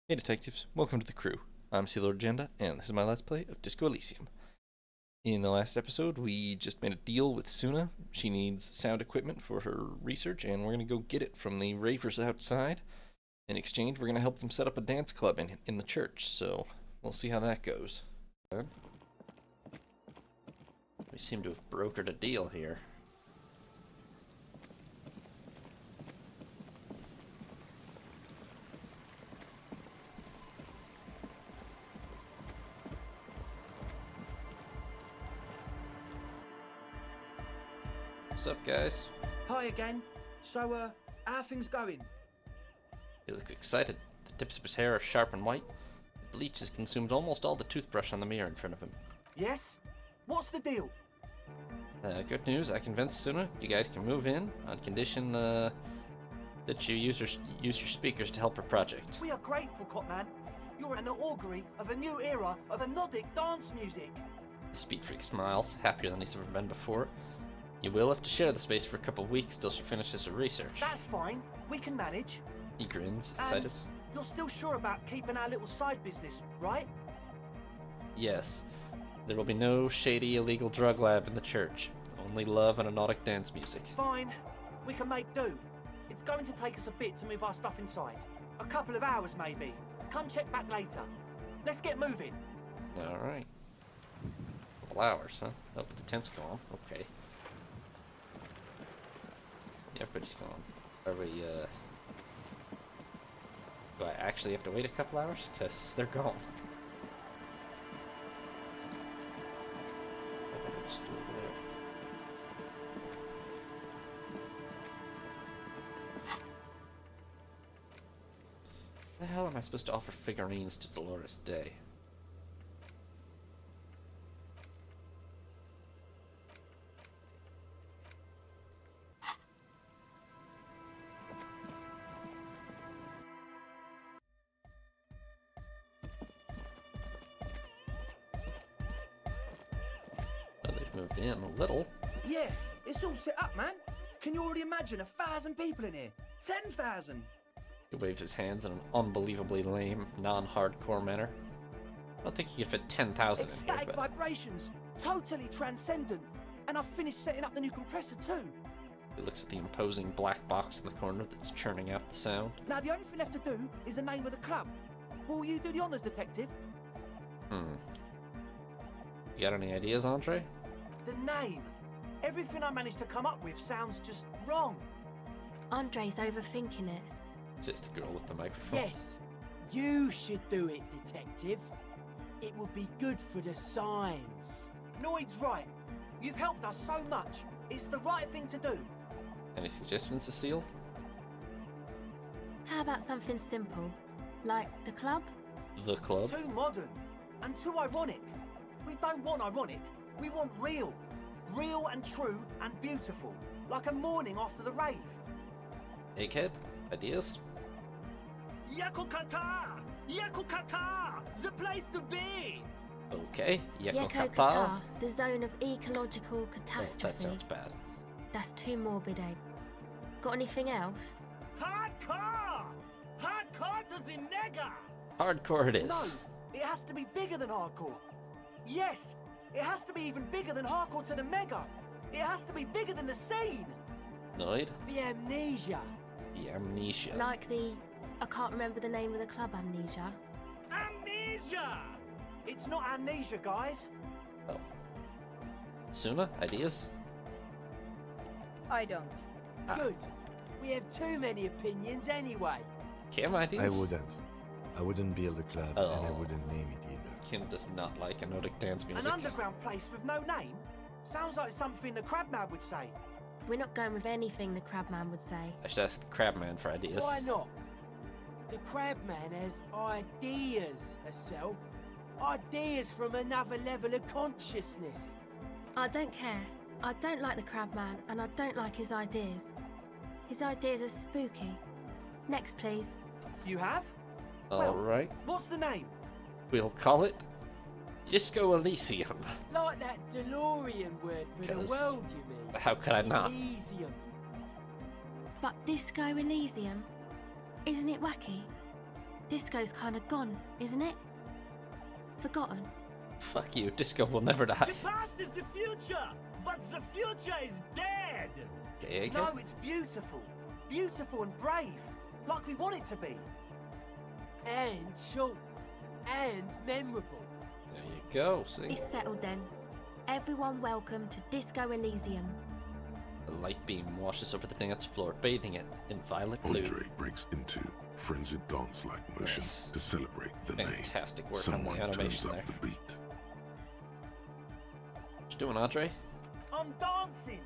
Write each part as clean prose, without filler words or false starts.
Hey detectives, welcome to the crew. I'm Sea Lord Agenda, and this is my Let's Play of Disco Elysium. In the last episode, we just made a deal with Suna. She needs sound equipment for her research, and we're going to go get it from the ravers outside. In exchange, we're going to help them set up a dance club in the church, so we'll see how that goes. We seem to have brokered a deal here. What's up, guys? Hi again. So, how are things going? He looks excited. The tips of his hair are sharp and white. The bleach has consumed almost all the toothbrush on the mirror in front of him. Yes? What's the deal? Good news, I convinced Suna you guys can move in on condition that you use your speakers to help her project. We are grateful, Cotman. You're an augury of a new era of anodic dance music. The speed freak smiles, happier than he's ever been before. You will have to share the space for a couple of weeks till she finishes her research. That's fine. We can manage. He grins, excited. And you're still sure about keeping our little side business, right? Yes. There will be no shady illegal drug lab in the church. Only love and anodic dance music. Fine. We can make do. It's going to take us a bit to move our stuff inside. A couple of hours, maybe. Come check back later. Let's get moving. Alright. Couple hours, huh? Oh, but the tent's gone. Okay. Yeah, everybody's gone. Are we, do I actually have to wait a couple hours? Because they're gone. I'll just do it over there. The hell am I supposed to offer figurines to Dolores Day? Well, they've moved in a little. Yeah, it's all set up, man. Can you already imagine 1,000 people in here? 10,000? He waves his hands in an unbelievably lame, non-hardcore manner. I don't think he could fit 10,000 in here, Ecstatic but vibrations, totally transcendent. And I've finished setting up the new compressor too. he looks at the imposing black box in the corner that's churning out the sound. Now the only thing left to do is the name of the club. Will you do the honors, detective? You got any ideas, Andre? The name. Everything I managed to come up with sounds just wrong. Andre's overthinking it. Says the girl with the microphone. Yes, you should do it, detective. It would be good for the signs. Noid's right. You've helped us so much. It's the right thing to do. Any suggestions, Cecile? How about something simple? Like the club? The club? Too modern and too ironic. We don't want ironic. We want real. Real and true and beautiful. Like a morning after the rave. Egghead? Ideas? Yakukata! Yakukata! The place to be! Okay. Yeko Yekokata. Qatar, the zone of ecological Oh, catastrophe. that sounds bad. That's too morbid, Egg. Got anything else? Hardcore! Hardcore to the nigger! Hardcore it is. No, it has to be bigger than hardcore. Yes, it has to be even bigger than hardcore to the mega. It has to be bigger than the scene. Noid? The amnesia. The amnesia. Like the... I can't remember the name of the club, Amnesia. Amnesia! It's not amnesia, guys. Oh. Suna? Ideas? I don't. Ah. Good. We have too many opinions anyway. Kim I ideas? wouldn't. I wouldn't build a club, and I Oh. wouldn't name it either. Kim does not like anodic dance music. An underground place with no name? Sounds like something the Crabman would say. We're not going with anything the Crabman would say. I should ask the Crabman for ideas. Why not? The Crabman has ideas, Estelle. Ideas from another level of consciousness. I don't care. I don't like the Crabman, and I don't like his ideas. His ideas are spooky. Next, please. You have? Alright. What's the name? We'll call it Disco Elysium. Like that DeLorean word for the 'Cause world, you mean? How could I not? Disco's kind of gone, isn't it? Forgotten. Fuck you, disco will never die. The past is the future, but the future is dead. Okay, No, it's beautiful. Beautiful and brave. Like we want it to be. And short. And memorable. there you go. See, It's settled then. Everyone welcome to Disco Elysium. a light beam washes over the dance floor, bathing it in violet blue. Andre breaks into frenzied dance-like motion Yes. to celebrate the Fantastic name. work Someone on the turns animation up there. the beat. What you doing, Andre? I'm dancing.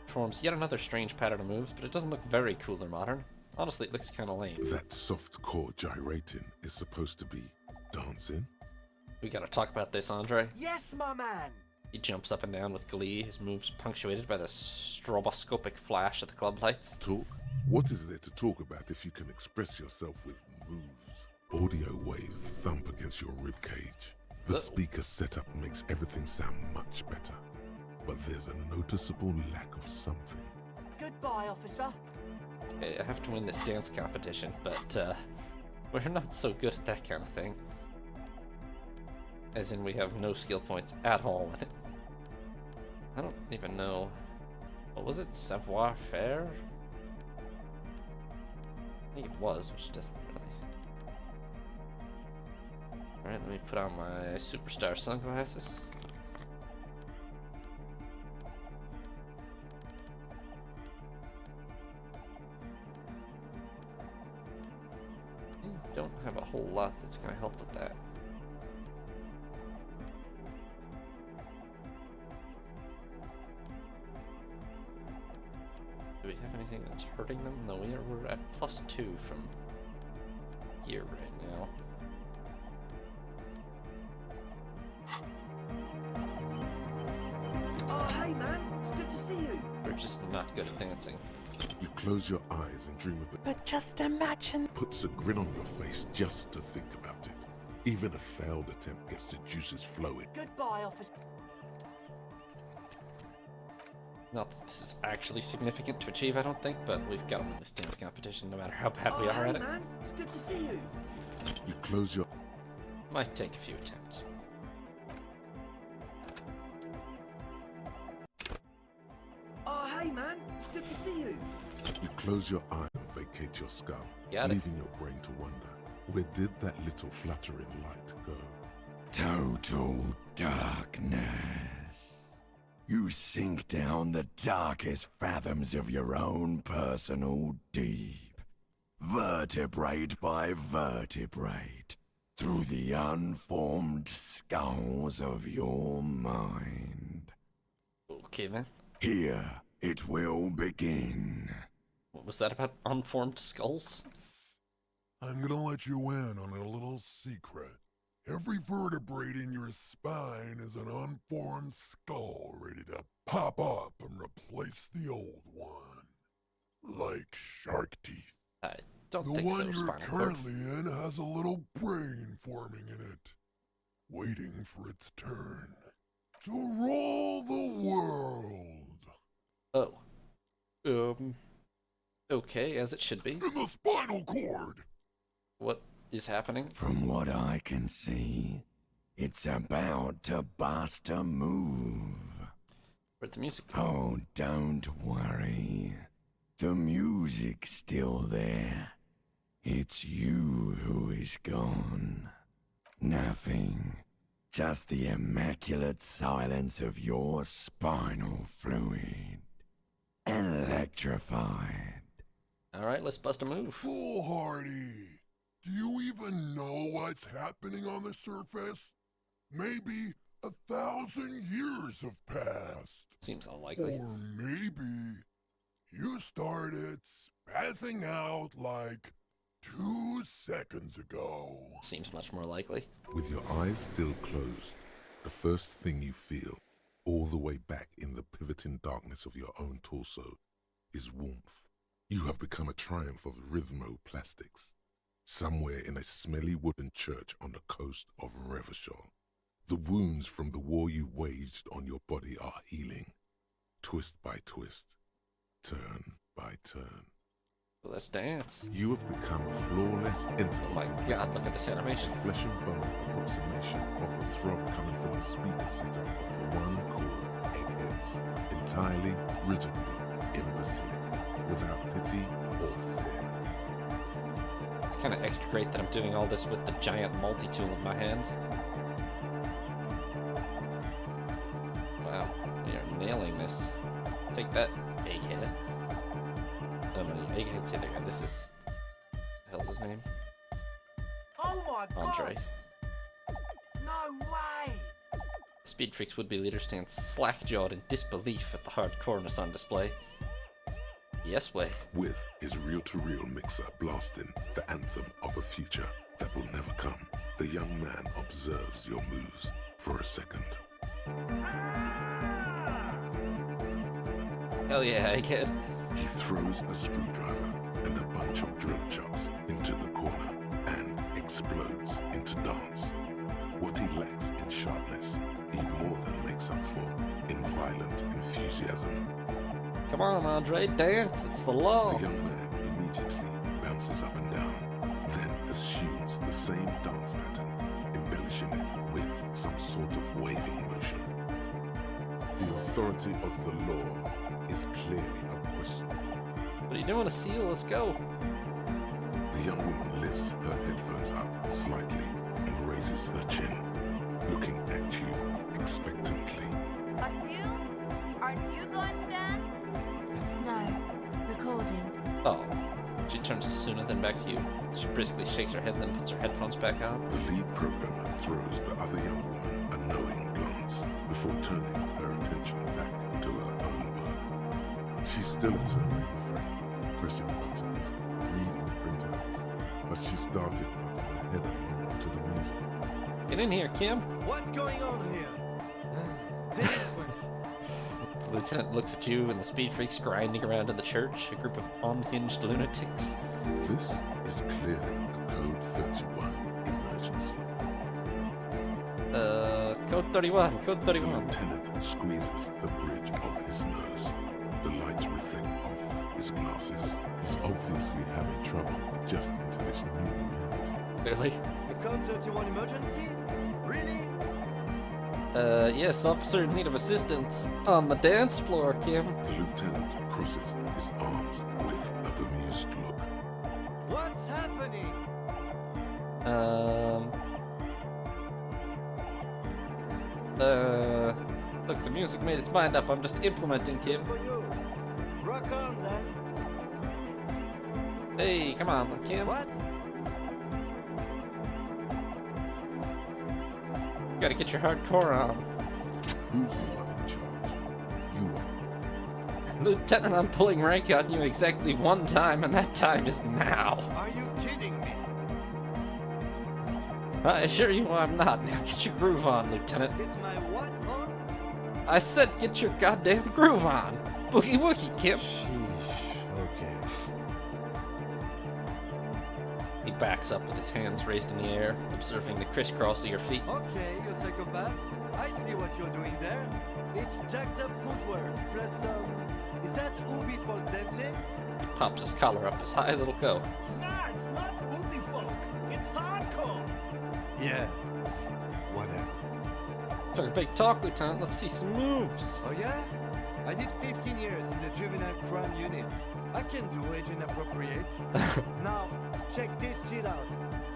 Performs yet another strange pattern of moves, but it doesn't look very cool or modern. Honestly, it looks kind of lame. That soft core gyrating is supposed to be dancing. We gotta talk about this, Andre. Yes, my man. He jumps up and down with glee, his moves punctuated by the stroboscopic flash of the club lights. Talk? What is there to talk about if you can express yourself with moves? Audio waves thump against your ribcage. The speaker setup makes everything sound much better. But there's a noticeable lack of something. Goodbye, officer. Okay, I have to win this dance competition, but we're not so good at that kind of thing. As in, we have no skill points at all with it. I don't even know. What was it? Savoir faire? I think it was, which doesn't really. Alright, let me put on my superstar sunglasses. Don't have a whole lot that's going to help with that. Do we have anything that's hurting them? No, we're at +2 from gear right now. Oh, hey, man. It's good to see you. We're just not good at dancing. You close your eyes and dream of the But just imagine. puts a grin on your face just to think about it. Even a failed attempt gets the juices flowing. Goodbye, officer. Not that this is actually significant to achieve, I don't think, but we've got to win this dance competition no matter how bad we Oh, are hey, at it. man. It's good to see you. You close your Might take a few attempts. Oh, hey, man. It's good to see you. You close your eye and vacate your skull, Got it. leaving your brain to wonder, where did that little fluttering light go? Total darkness. You sink down the darkest fathoms of your own personal deep, vertebrate by vertebrate, through the unformed skulls of your mind. Okay, then. Here it will begin. What was that about unformed skulls? I'm gonna let you in on a little secret. Every vertebrae in your spine is an unformed skull ready to pop up and replace the old one. Like shark teeth. I don't The think so, one you're Spinal Cord. currently in has a little brain forming in it, waiting for its turn to rule the world. Oh. Okay, as it should be. In the spinal cord! What is happening? From what I can see, it's about to bust a move. Where'd the music go? Oh, don't worry. The music's still there. It's you who is gone. Nothing. Just the immaculate silence of your spinal fluid. Electrified. Alright, let's bust a move. Foolhardy! Do you even know what's happening on the surface? Maybe 1,000 years have passed. Seems unlikely. Or maybe you started spazzing out like 2 seconds ago. Seems much more likely. With your eyes still closed, the first thing you feel, all the way back in the pivoting darkness of your own torso, is warmth. You have become a triumph of rhythmoplastics, somewhere in a smelly wooden church on the coast of Revachol. The wounds from the war you waged on your body are healing, twist by twist, turn by turn. Let's dance. You have become a flawless intellect. Oh my god, look at this animation. A flesh and bone approximation of the throb coming from the speaker setup of the one called Eggheads. Entirely, rigidly, imbecilic, without pity or fear. It's kind of extra great that I'm doing all this with the giant multi-tool in my hand. Wow, you're nailing this. Take that, Egghead. Oh no, Egghead's the other guy. This is... What the hell's his name? Oh my Andre. god! No way! Speed Freak's would-be leader stands slack-jawed in disbelief at the hardcoreness on display. Yes way. With his reel-to-reel mixer blasting the anthem of a future that will never come, the young man observes your moves for a second. Hell yeah, Egghead. He throws a screwdriver and a bunch of drill chucks into the corner and explodes into dance. What he lacks in sharpness, he more than makes up for in violent enthusiasm. Come on, Andre, dance. It's the law. The young man immediately bounces up and down, then assumes the same dance pattern, embellishing it with some sort of waving motion. The authority of the law is clearly unquestionable. What are you doing, a seal? Let's go. The young woman lifts her headphones up slightly and raises her chin, looking at you expectantly. Asil? Aren't you going to dance? No, recording. Oh. She turns to Suna, then back to you. She briskly shakes her head, then puts her headphones back on. The lead programmer throws the other young woman a knowing glance before turning her attention back to her own work. She's still at her mainframe, pressing buttons, reading printouts, but she started popping her head along to the music. Get in here, Kim. What's going on here? The lieutenant looks at you and the Speed Freaks grinding around in the church, a group of unhinged lunatics. This is clearly a Code 31 emergency. Code 31, Code The 31. lieutenant squeezes the bridge of his nose. The lights reflect off his glasses. He's obviously having trouble adjusting to this new reality. Clearly. The Code 31 emergency? Really? Yes, officer in need of assistance on the dance floor, Kim. The lieutenant crosses his arms with a bemused look. What's happening? Look, the music made its mind up. I'm just implementing, Kim. For you. Rock on, then. Hey, come on, Kim. What? Gotta get your hardcore on. Who's the one in charge? You are. Lieutenant, I'm pulling rank on you exactly one time, and that time is now. Are you kidding me? I assure you I'm not. Now get your groove on, Lieutenant. Get my what on? I said get your goddamn groove on. Boogie woogie, Kim. Sheesh. Okay. He backs up with his hands raised in the air, observing the crisscross of your feet. Okay, you psychopath. I see what you're doing there. It's jacked up footwork, plus is that Ubi folk dancing? He pops his collar up as high as it'll go. Nah, it's not Ubi folk. It's hardcore. Yeah. Whatever. Talking big talk, Lieutenant. Let's see some moves. Oh yeah? I did 15 years in the juvenile crime unit. I can do age inappropriate. Now, check this shit out.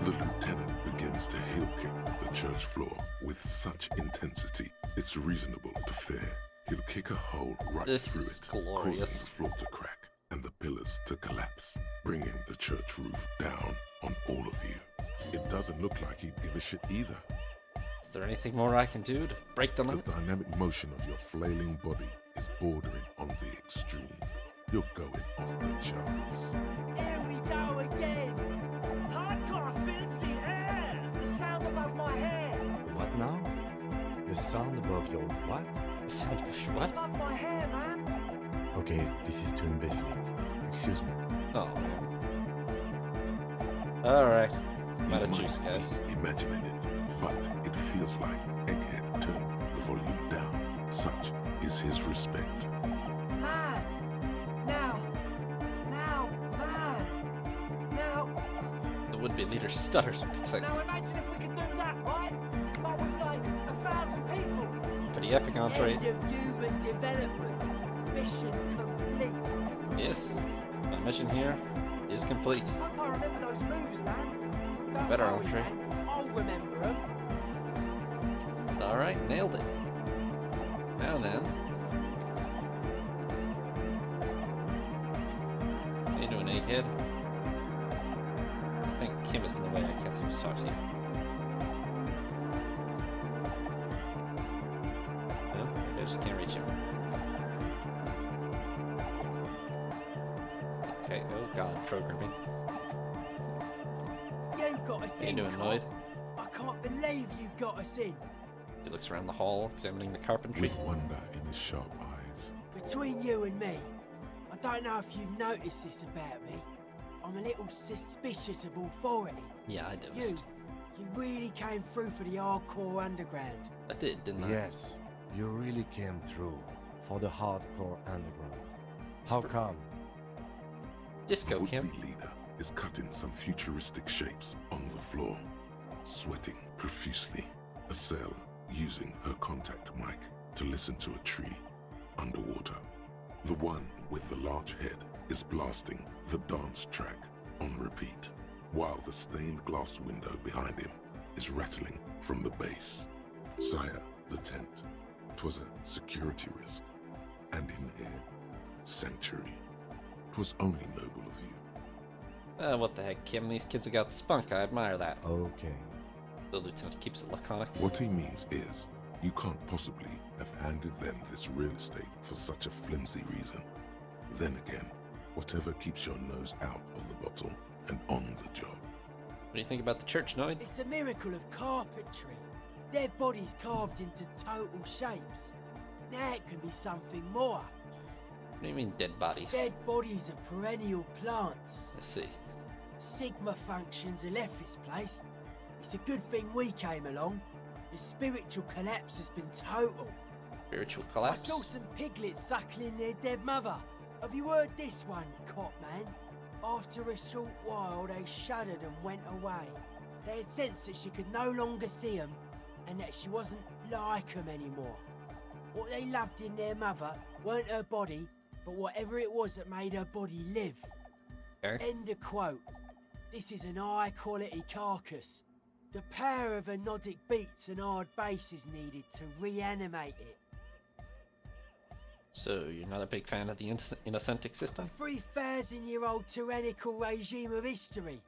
The lieutenant begins to heel kick the church floor with such intensity, it's reasonable to fear he'll kick a hole right This through is it, glorious. causing the floor to crack and the pillars to collapse, bringing the church roof down on all of you. It doesn't look like he'd give a shit either. Is there anything more I can do to break the The limit? dynamic motion of your flailing body is bordering on the extreme. You're going off the charts. Here we go again. Hardcore fills the air. The sound above my hair. What now? The sound above your what? Sound of what? Above my hair, man. Okay, this is too imbecile. Excuse me. Oh, man. Alright. I'm out of You juice, might guys. be imagining it, but it feels like Egghead turned the volume down. Such is his respect. Man. Now, man. Would be leader stutters with excitement. Now imagine if we could do that, right? But with like 1,000 people. Pretty epic entree. End of human development. Mission complete. Yes, my mission here is complete. Hope I remember those moves, man. Don't Better worry, entree. man. I'll remember them. Alright, nailed it. Now then. How you doing, egghead? I think Kim is in the way. I can't seem to talk to you. No? I just can't reach him. Okay, oh god, programming. You got us How you in, doing, cop. Lloyd? I can't believe you got us in. He looks around the hall, examining the carpentry. With wonder in his sharp eyes. Between you and me, I don't know if you've noticed this about me. I'm a little suspicious of authority. Yeah, I You noticed. really came through for the hardcore underground. I did, didn't I? Yes, you really came through for the hardcore underground. How come? Disco, The Kim. would-be leader is cutting some futuristic shapes on the floor, sweating profusely. Estelle using her contact mic to listen to a tree underwater. The one with the large head is blasting the dance track on repeat, while the stained glass window behind him is rattling from the bass. Sire, the tent. 'Twas a security risk, and in here, sanctuary. 'Twas only noble of you. What the heck, Kim? These kids have got spunk. I admire that. Okay. The lieutenant keeps it laconic. What he means is, you can't possibly have handed them this real estate for such a flimsy reason. Then again, whatever keeps your nose out of the bottle and on the job. What do you think about the church, Noid? It's a miracle of carpentry. Their bodies carved into total shapes. Now it can be something more. What do you mean, dead bodies? Dead bodies are perennial plants. I see. Sigma functions have left this place. It's a good thing we came along. The spiritual collapse has been total. Spiritual I collapse? saw some piglets suckling their dead mother. Have you heard this one, cop man? After a short while, they shuddered and went away. They had sensed that she could no longer see them and that she wasn't like them anymore. What they loved in their mother weren't her body, but whatever it was that made her body live. Okay. End of quote. This is an high-quality carcass. The power of anodic beats and hard bass is needed to reanimate it. So, you're not a big fan of the Innocentic system? 3,000-year-old tyrannical regime of history,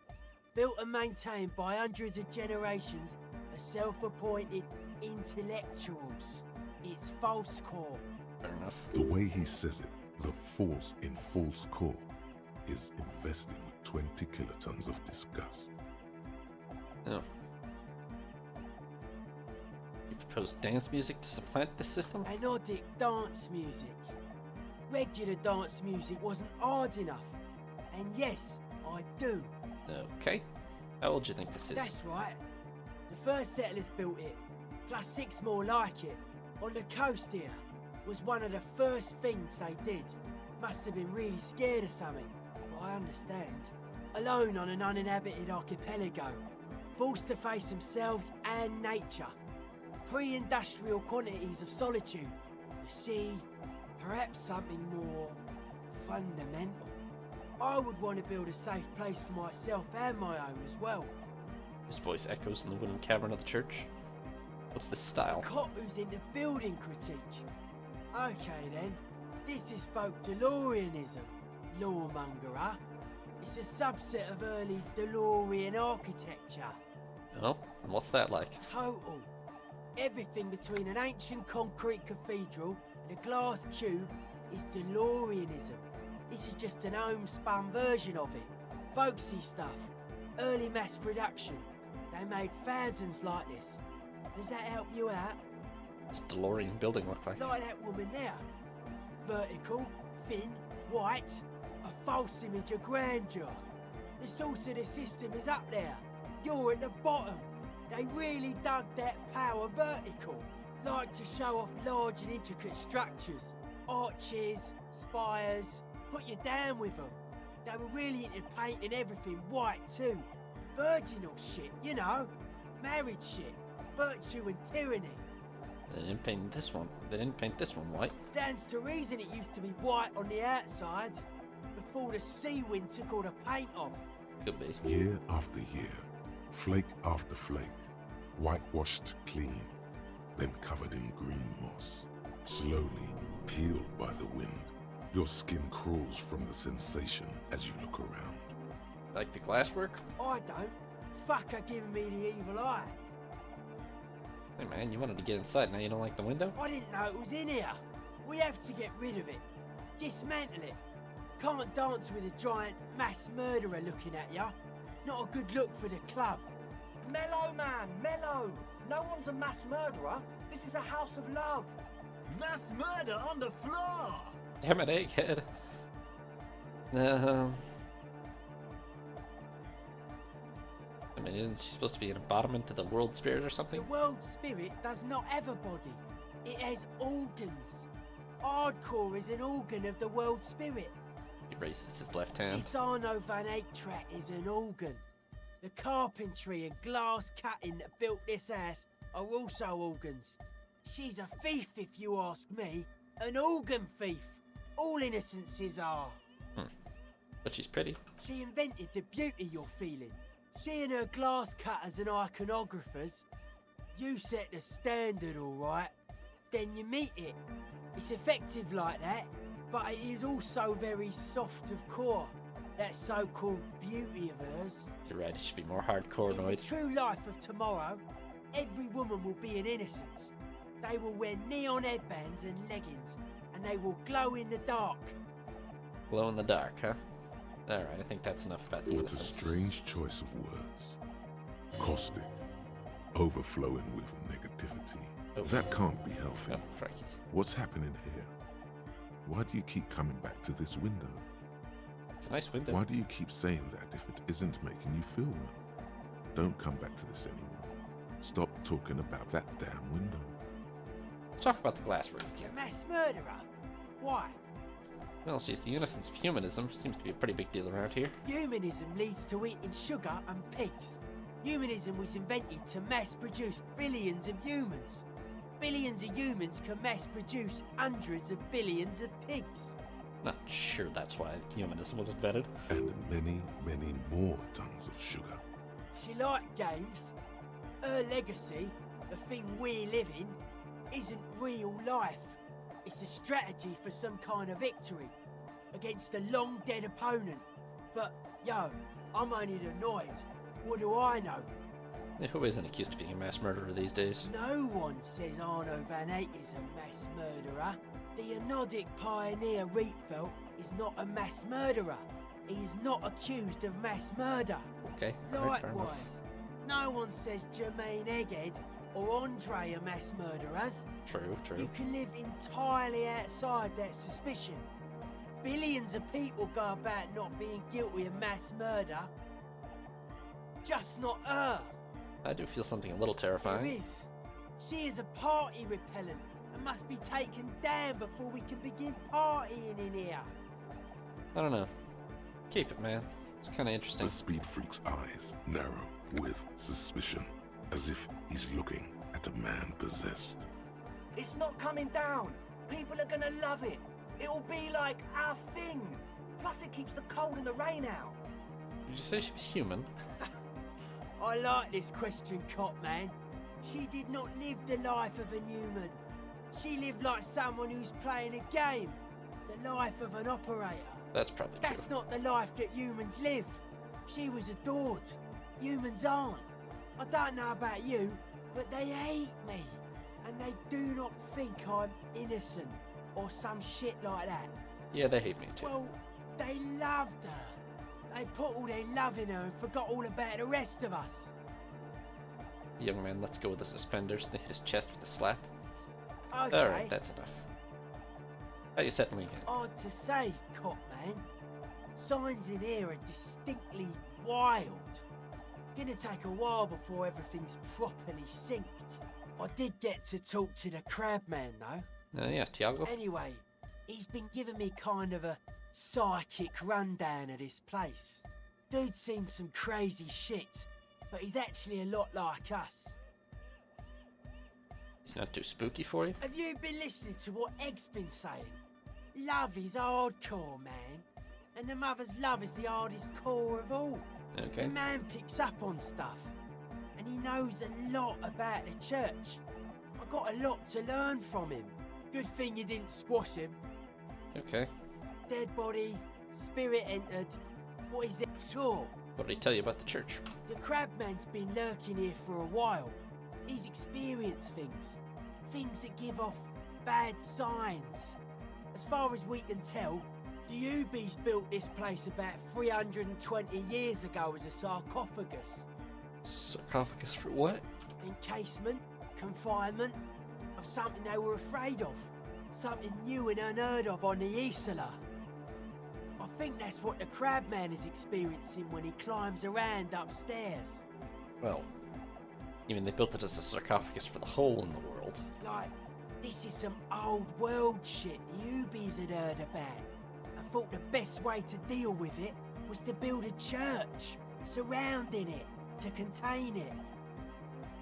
built and maintained by hundreds of generations of self-appointed intellectuals. It's false core. Fair enough. The way he says it, the force in false core is invested with 20 kilotons of disgust. No. You propose dance music to supplant this system? Anodic dance music. Regular dance music wasn't hard enough. And yes, I do. Okay. How old do you think this is? That's right. The first settlers built it, plus 6 more like it, on the coast here. Was one of the first things they did. Must have been really scared of something, but I understand. Alone on an uninhabited archipelago, forced to face themselves and nature. Pre-industrial quantities of solitude. The sea, perhaps something more fundamental. I would want to build a safe place for myself and my own as well. His voice echoes in the wooden cavern of the church. What's this style? A cop who's into building critique. Okay then, this is folk DeLoreanism, lawmonger. It's a subset of early DeLorean architecture. Oh, and what's that like? Total. Everything between an ancient concrete cathedral and a glass cube is DeLoreanism. This is just an homespun version of it. Folksy stuff. Early mass production. They made thousands like this. Does that help you out? What's a DeLorean building look like? Like that woman there. Vertical, thin, white. A false image of grandeur. The source of the system is up there. You're at the bottom. They really dug that power vertical. Like to show off large and intricate structures. Arches, spires. Put you down with them. They were really into painting everything white too. Virginal shit, you know. Married shit. Virtue and tyranny. They didn't paint this one. They didn't paint this one white. Stands to reason it used to be white on the outside before the sea wind took all the paint off. Could be. Year after year, flake after flake, whitewashed clean, then covered in green moss, slowly peeled by the wind. Your skin crawls from the sensation as you look around. Like the glasswork? I don't. Fucker giving me the evil eye. Hey man, you wanted to get inside, now you don't like the window? I didn't know it was in here. We have to get rid of it. Dismantle it. Can't dance with a giant mass murderer looking at ya. Not a good look for the club. Mellow, man, mellow. No one's a mass murderer. This is a house of love. Mass murder on the floor. Damn it, egghead. I mean, isn't she supposed to be an embodiment to the world spirit or something? The world spirit does not have a body. It has organs. Hardcore is an organ of the world spirit. He raises his left hand. This Arno van Eyck is an organ. The carpentry and glass cutting that built this house are also organs. She's a thief, if you ask me. An organ thief. All innocences are. But she's pretty. She invented the beauty you're feeling. She and her glass cutters and iconographers. You set the standard, all right. Then you meet it. It's effective like that, but it is also very soft of core. That so-called beauty of hers. You're right, it should be more hardcore, In the Noid. true life of tomorrow, every woman will be an innocence. They will wear neon headbands and leggings, and they will glow in the dark. Glow in the dark, huh? Alright, I think that's enough about the What a innocence. strange choice of words. Caustic, overflowing with negativity. Oh. That can't be healthy. Oh, crikey. What's happening here? Why do you keep coming back to this window? It's a nice window. Why do you keep saying that if it isn't making you feel well? Don't come back to this anymore. Stop talking about that damn window. Let's talk about the glasswork again. Mass murderer? Why? Well, she's the innocence of humanism. Seems to be a pretty big deal around here. Humanism leads to eating sugar and pigs. Humanism was invented to mass produce billions of humans. Billions of humans can mass produce hundreds of billions of pigs. Not sure that's why humanism was invented. And many, many more tons of sugar. She liked games. Her legacy, the thing we live in, isn't real life. It's a strategy for some kind of victory against a long dead opponent. But, yo, I'm only annoyed. What do I know? Who isn't accused of being a mass murderer these days? No one says Arno van Eyck is a mass murderer. The anodic pioneer Rietveld is not a mass murderer. He is not accused of mass murder. Okay, alright, fair enough. Likewise, no one says Jermaine Egghead or Andre are mass murderers. True, true. You can live entirely outside that suspicion. Billions of people go about not being guilty of mass murder. Just not her. I do feel something a little There terrifying. is. She is a party repellent and must be taken down before we can begin partying in here. I don't know. Keep it, man. It's kind of The interesting. speed freak's eyes narrow with suspicion, as if he's looking at a man possessed. It's not coming down. People are gonna love it. It'll be like our thing. Plus it keeps the cold and the rain out. Did you say she was human? I like this question, Cop Man. She did not live the life of a human. She lived like someone who's playing a game. The life of an operator. That's probably That's true. not the life that humans live. She was adored. Humans aren't. I don't know about you, but they hate me. And they do not think I'm innocent or some shit like that. Yeah, they hate me too. Well, they loved her. They put all their love in her and forgot all about the rest of us. Young man, let's go with the suspenders. They hit his chest with a slap. Okay. Alright, that's enough. How you settling in? Hard to say, Cop Man. Signs in here are distinctly wild. Gonna take a while before everything's properly synced. I did get to talk to the crab man though. Yeah, Tiago. Anyway, he's been giving me kind of a psychic rundown of this place. Dude's seen some crazy shit, but he's actually a lot like us. He's not too spooky for you? Have you been listening to what Egg's been saying? Love is hardcore, man. And the mother's love is the hardest core of all. Okay. The man picks up on stuff. And he knows a lot about the church. I got a lot to learn from him. Good thing you didn't squash him. Okay. Dead body, spirit entered. What is it? Sure. What did he tell you about the church? The crabman's been lurking here for a while. He's experienced things. Things that give off bad signs. As far as we can tell, the Ubies built this place about 320 years ago as a sarcophagus. Sarcophagus for what? Encasement, confinement, of something they were afraid of. Something new and unheard of on the Isola. I think that's what the crabman is experiencing when he climbs around upstairs. Well, even they built it as a sarcophagus for the hole in the world. Like, this is some old world shit the Ubies had heard about. I thought the best way to deal with it was to build a church surrounding it to contain it.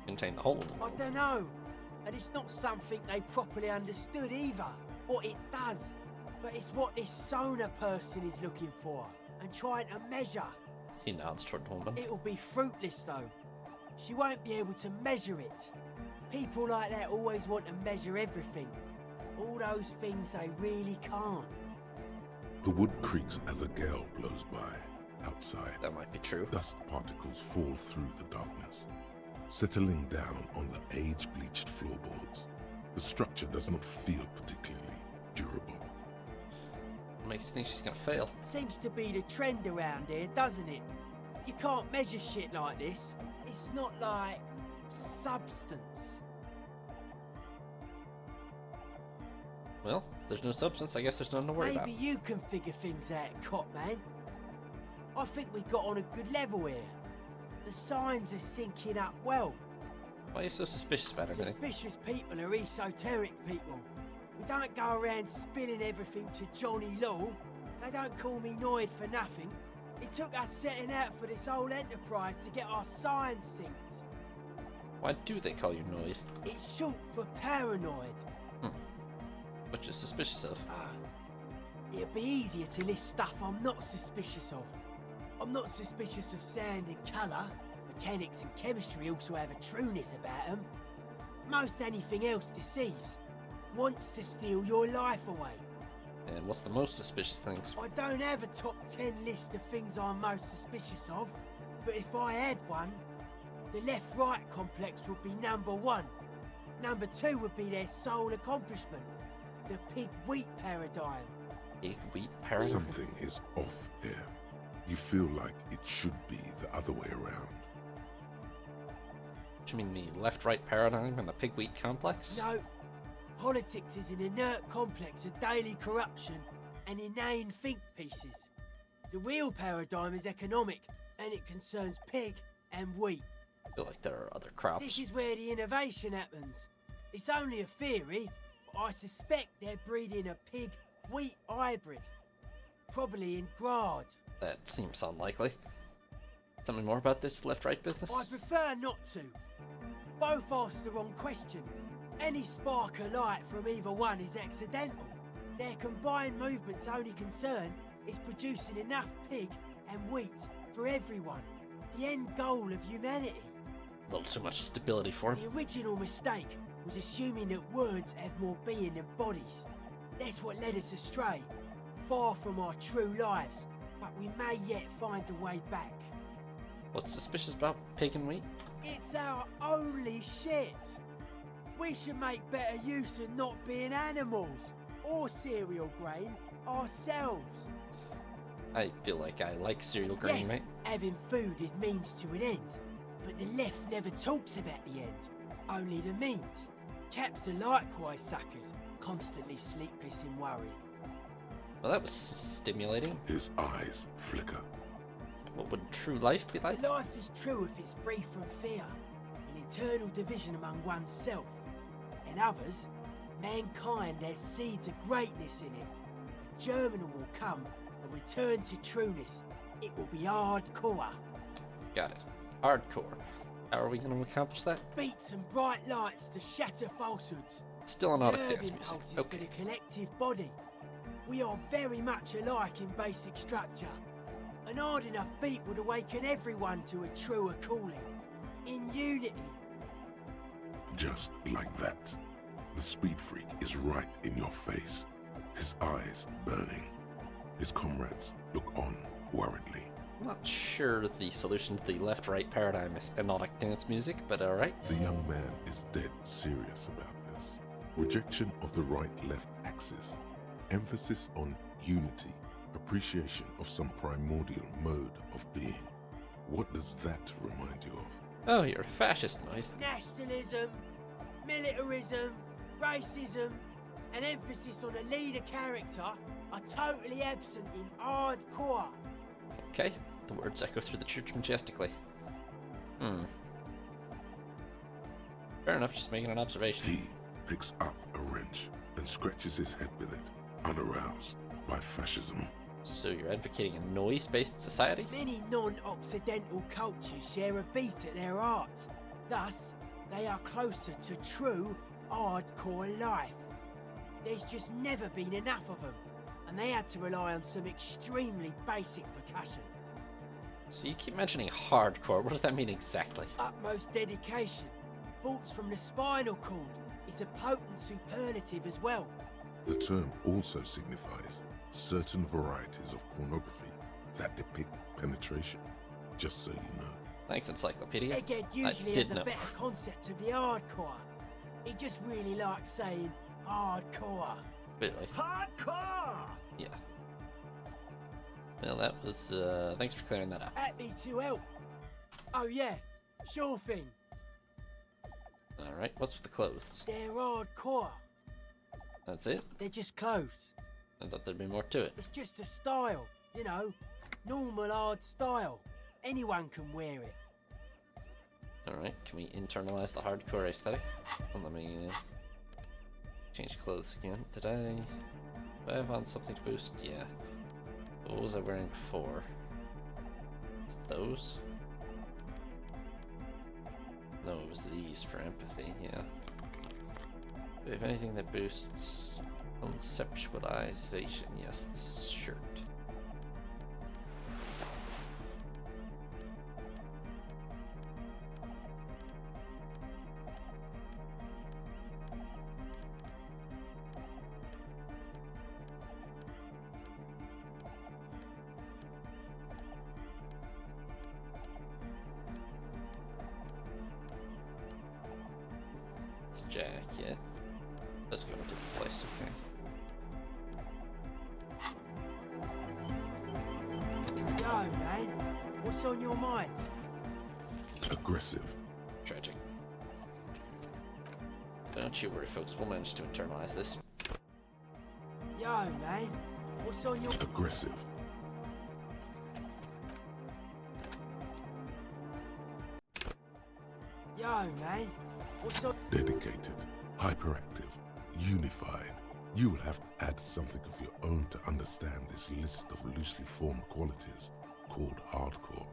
Contain the hole in the I world. don't know, and it's not something they properly understood either, what it does. But it's what this sonar person is looking for and trying to measure. He nods toward the woman. It'll be fruitless though. She won't be able to measure it. People like that always want to measure everything. All those things they really can't. The wood creaks as a gale blows by. Outside, That might be true. dust particles fall through the darkness, settling down on the age-bleached floorboards. The structure does not feel particularly durable. What makes you think she's gonna fail? Seems to be the trend around here, doesn't it? You can't measure shit like this. It's not like substance. Well, there's no substance. I guess there's nothing to worry Maybe about. you can figure things out, cop man. I think we got on a good level here. The signs are syncing up well. Why are you so suspicious about everything? Suspicious people are esoteric people. We don't go around spilling everything to Johnny Law. They don't call me Noid for nothing. It took us setting out for this whole enterprise to get our signs synced. Why do they call you Noid? It's short for paranoid. What you suspicious of? It'd be easier to list stuff I'm not suspicious of. I'm not suspicious of sound and colour. Mechanics and chemistry also have a trueness about them. Most anything else deceives. Wants to steal your life away. And what's the most suspicious things? I don't have a top 10 list of things I'm most suspicious of, but if I had one, the left-right complex would be number 1. Number 2 would be their sole accomplishment, the pig-wheat paradigm. Big wheat paradigm? Something is off here. You feel like it should be the other way around. Do you mean the left-right paradigm and the pig-wheat complex? No, politics is an inert complex of daily corruption and inane think pieces. The real paradigm is economic, and it concerns pig and wheat. I feel like there are other crops. This is where the innovation happens. It's only a theory, but I suspect they're breeding a pig-wheat hybrid. Probably in Grad. That seems unlikely. Tell me more about this left-right business? I prefer not to. Both ask the wrong questions. Any spark of light from either one is accidental. Their combined movement's only concern is producing enough pig and wheat for everyone. The end goal of humanity. A little too much stability for him. The original mistake was assuming that words have more being than bodies. That's what led us astray, far from our true lives, but we may yet find a way back. What's suspicious about pig and wheat? It's our only shit. We should make better use of not being animals or cereal grain ourselves. I feel like I like cereal grain, Yes, mate. having food is means to an end, but the left never talks about the end, only the means. Caps are likewise suckers, constantly sleepless in worry. Well, that was stimulating. His eyes flicker. What would true life be like? The life is true if it's free from fear, an internal division among oneself. In others, mankind has seeds of greatness in it. A germinal will come, a return to trueness, It will be hardcore. Got it. Hardcore. How are we going to accomplish that? Beats and bright lights to shatter falsehoods. Still not a Nerve dance music. impulses Okay. for the collective body. We are very much alike in basic structure. An hard enough beat would awaken everyone to a truer calling. In unity. Just like that. The speed freak is right in your face, his eyes burning. His comrades look on worriedly. I'm not sure the solution to the left-right paradigm is hypnotic dance music, but alright. The young man is dead serious about this. Rejection of the right-left axis. Emphasis on unity. Appreciation of some primordial mode of being. What does that remind you of? Oh, you're a fascist, mate. Nationalism, militarism, racism, an emphasis on a leader character are totally absent in hardcore. Okay, the words echo through the church majestically. Fair enough, just making an observation. He picks up a wrench and scratches his head with it, unaroused by fascism. So you're advocating a noise-based society? Many non-Occidental cultures share a beat at their art. Thus, they are closer to true hardcore life. There's just never been enough of them, and they had to rely on some extremely basic percussion. So you keep mentioning hardcore, what does that mean exactly? Utmost dedication, thoughts from the spinal cord, is a potent superlative as well. The term also signifies certain varieties of pornography that depict penetration, just so you know. Thanks, Encyclopedia. Egghead I usually did has a know. better concept of the hardcore. He just really likes saying hardcore. Really? Hardcore! Yeah. Well, that was, thanks for clearing that up. Happy to help. Oh yeah, sure thing. Alright, what's with the clothes? They're hardcore. That's it? They're just clothes. I thought there'd be more to it. It's just a style, you know, normal hard style. Anyone can wear it. Alright, can we internalize the hardcore aesthetic? Well, let me change clothes again. Did I have on something to boost? Yeah. What was I wearing before? Is it those? No, it was these for empathy, yeah. Do we have anything that boosts conceptualization? Yes, this shirt. Jacket. Let's go to a different place, okay. Yo, man, what's on your mind? Aggressive. Tragic. Don't you worry, folks. We'll manage to internalize this. Yo, man, what's on your... Aggressive. Yo, man, what's on... Dedicated. Hyperactive. Unified. You will have to add something of your own to understand this list of loosely formed qualities called hardcore.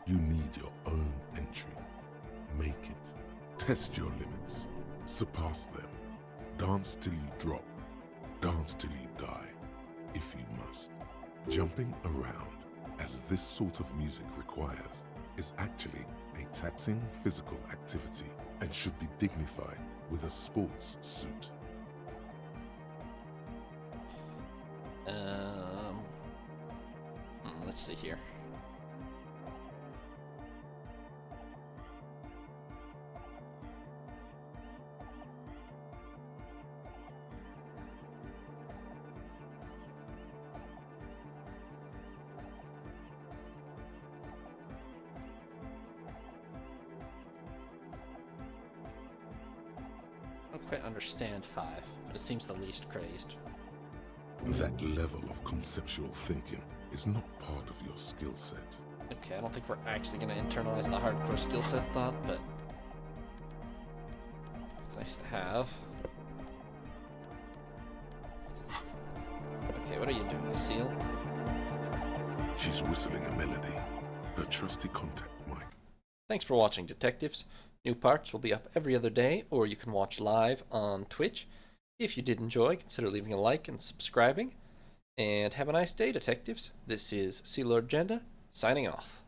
You need your own entry. Make it. Test your limits. Surpass them. Dance till you drop. Dance till you die, if you must. Jumping around, as this sort of music requires, is actually a taxing physical activity and should be dignified with a sports suit. Let's see here. I don't quite understand 5, but it seems the least crazed. That level of conceptual thinking is not part of your skill set. Okay, I don't think we're actually going to internalize the hardcore skill set thought, but nice to have. Okay, what are you doing, Seal? She's whistling a melody. Her trusty contact mic. Thanks for watching, detectives. New parts will be up every other day, or you can watch live on Twitch. If you did enjoy, consider leaving a like and subscribing. And have a nice day, detectives. This is Sea Lord Agenda, signing off.